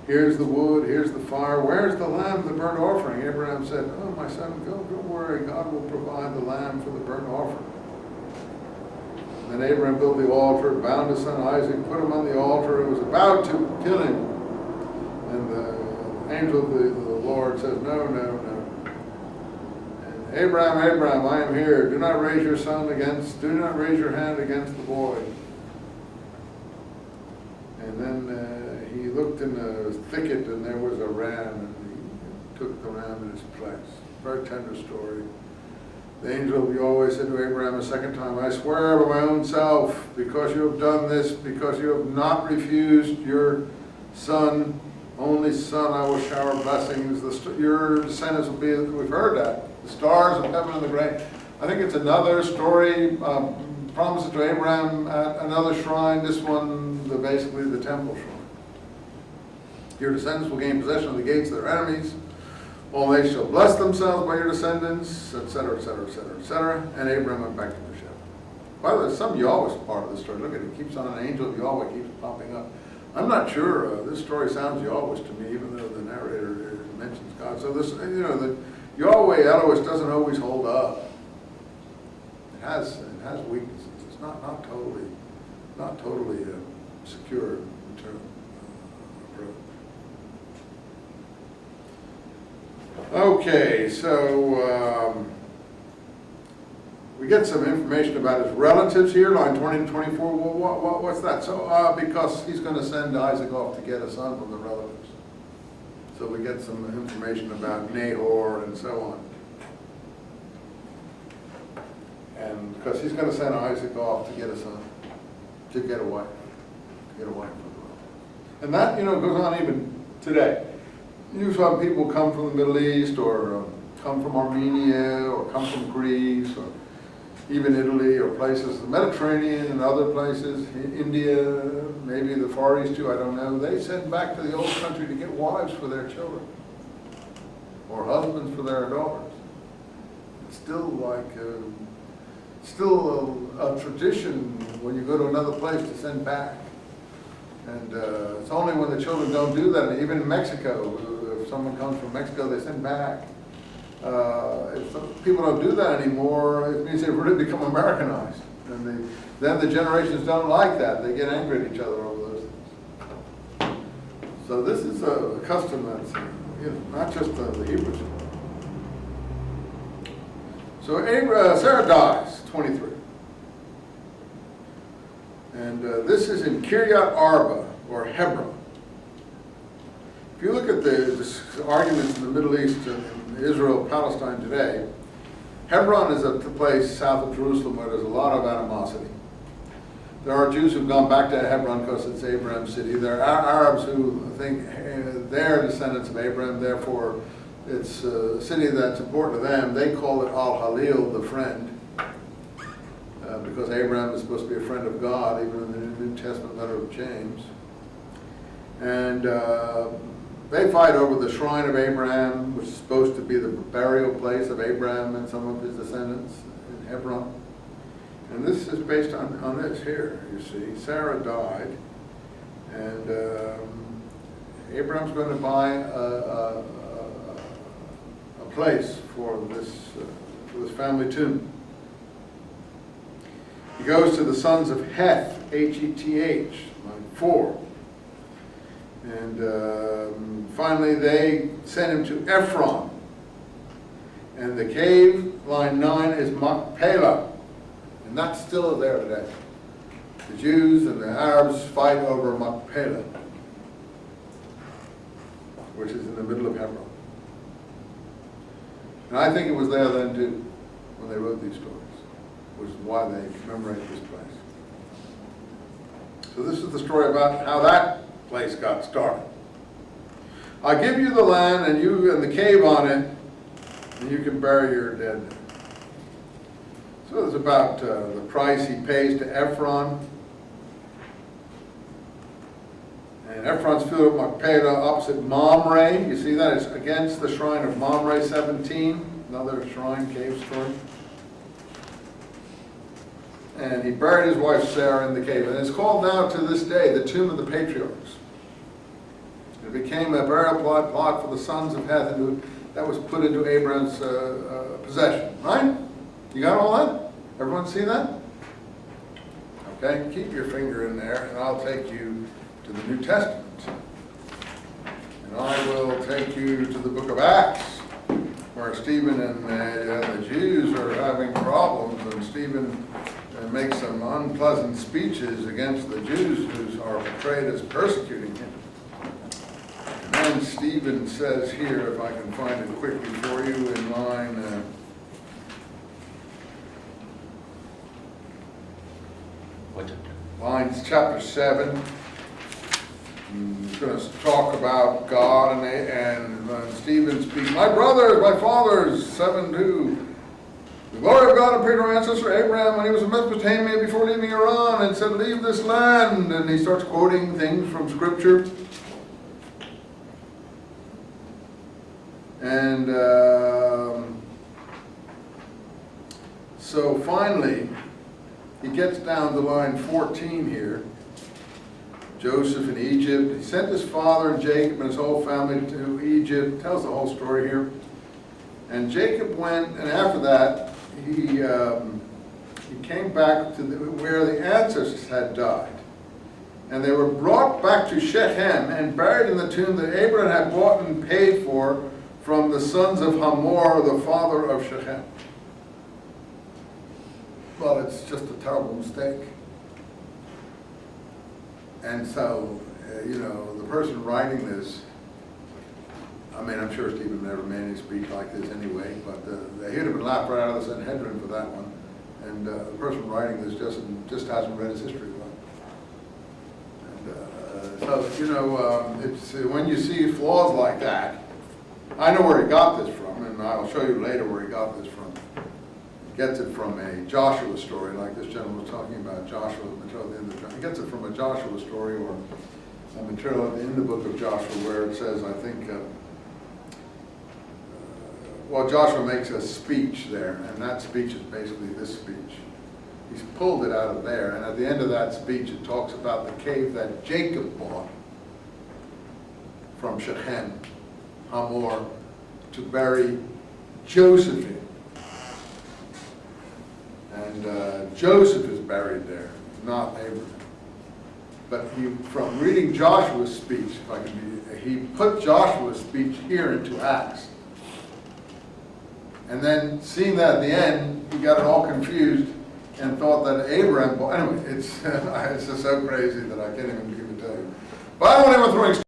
Here's the wood, here's the fire, where's the lamb, the burnt offering? Abraham said, oh, my son, don't worry, God will provide the lamb for the burnt offering. Then Abraham built the altar, bound his son Isaac, put him on the altar, and was about to kill him. And the angel of the Lord says, no, no, no. And Abraham, I am here. Do not raise your hand against the boy. And then he looked in the thicket, and there was a ram, and he took the ram in its place. Very tender story. The angel of Yahweh said to Abraham a second time, I swear by my own self, because you have done this, because you have not refused your son, only son, I will shower blessings. Your descendants will be, we've heard that, the stars of heaven and the great. I think it's another story, promises to Abraham at another shrine, this one, basically the temple shrine. Your descendants will gain possession of the gates of their enemies. All nations shall bless themselves by your descendants, etc., etc., etc., etc. And Abraham went back to the ship. By the way, some Yahweh part of the story. Look at it, it keeps on, an angel of Yahweh keeps popping up. I'm not sure, this story sounds Yahweh to me, even though the narrator mentions God. So this, the Yahweh, Elohim doesn't always hold up. It has weaknesses. It's not totally secure in terms approach. Okay, so we get some information about his relatives here, line 20 to 24. Well, what's that? So, because he's going to send Isaac off to get a son from the relatives. So we get some information about Nahor and so on. And because he's going to send Isaac off to get a son, to get a wife from the relatives. And that, goes on even today. You saw people come from the Middle East, or come from Armenia, or come from Greece, or even Italy, or places, the Mediterranean and other places, India, maybe the Far East too, I don't know. They send back to the old country to get wives for their children, or husbands for their daughters. It's still a tradition when you go to another place to send back. And it's only when the children don't do that, and even in Mexico, if someone comes from Mexico, they send back. If people don't do that anymore, it means they've really become Americanized. And then the generations don't like that. They get angry at each other over those things. So this is a custom that's, not just the Hebrews. So Sarah dies, 23. And this is in Kiryat Arba, or Hebron. If you look at the arguments in the Middle East and Israel, Palestine today, Hebron is a place south of Jerusalem where there's a lot of animosity. There are Jews who've gone back to Hebron because it's Abraham's city. There are Arabs who think they're descendants of Abraham, therefore it's a city that's important to them. They call it Al-Halil, the friend. Because Abraham is supposed to be a friend of God, even in the New Testament letter of James. And they fight over the shrine of Abraham, which is supposed to be the burial place of Abraham and some of his descendants in Hebron. And this is based on this here, you see. Sarah died, and Abraham's going to buy a place for this family tomb. He goes to the sons of Heth, H-E-T-H, line 4. And finally they send him to Ephron. And the cave, line 9, is Machpelah. And that's still there today. The Jews and the Arabs fight over Machpelah, which is in the middle of Hebron. And I think it was there then too, when they wrote these stories, which is why they commemorate this place. So this is the story about how that place got started. I give you the land and you and the cave on it, and you can bury your dead there. So it's about the price he pays to Ephron. And Ephron's field of Machpelah opposite Mamre. You see that? It's against the shrine of Mamre 17, another shrine, cave story. And he buried his wife Sarah in the cave. And it's called now to this day the Tomb of the Patriarchs. It became a burial plot for the sons of Heth, and that was put into Abraham's possession, right? You got all that? Everyone see that? Okay, keep your finger in there, and I'll take you to the New Testament. And I will take you to the book of Acts, where Stephen and the Jews are having problems, and Stephen makes some unpleasant speeches against the Jews who are portrayed as persecuting him. And then Stephen says here, if I can find it quickly for you, in line lines chapter 7. He's going to talk about God, and Stephen speaks, "My brothers, my fathers," 7:2. "The glory of God appeared to our ancestor Abraham when he was in Mesopotamia before leaving Iran, and said, 'Leave this land.'" And he starts quoting things from Scripture. And so finally, he gets down to line 14 here. Joseph in Egypt. He sent his father and Jacob and his whole family to Egypt. Tells the whole story here. And Jacob went, and after that, he came back to where the ancestors had died. And they were brought back to Shechem and buried in the tomb that Abraham had bought and paid for from the sons of Hamor, the father of Shechem. Well, it's just a terrible mistake. And so, the person writing this, I mean, I'm sure Stephen never made any speech like this anyway, but he'd have been laughed right out of the Sanhedrin for that one. And the person writing this just hasn't read his history well. And so, it's when you see flaws like that, I know where he got this from, and I'll show you later where he got this from. He gets it from a Joshua story, like this gentleman was talking about Joshua, material at the end of the He gets it from a Joshua story, or a material in the book of Joshua, where it says, I think, Joshua makes a speech there, and that speech is basically this speech. He's pulled it out of there, and at the end of that speech, it talks about the cave that Jacob bought from Shechem, Hamor, to bury Joseph in. And Joseph is buried there, not Abraham. But from reading Joshua's speech, he put Joshua's speech here into Acts. And then seeing that at the end, he got it all confused and thought that Abraham, anyway, it's just so crazy that I can't even begin to tell you. But I don't even throwing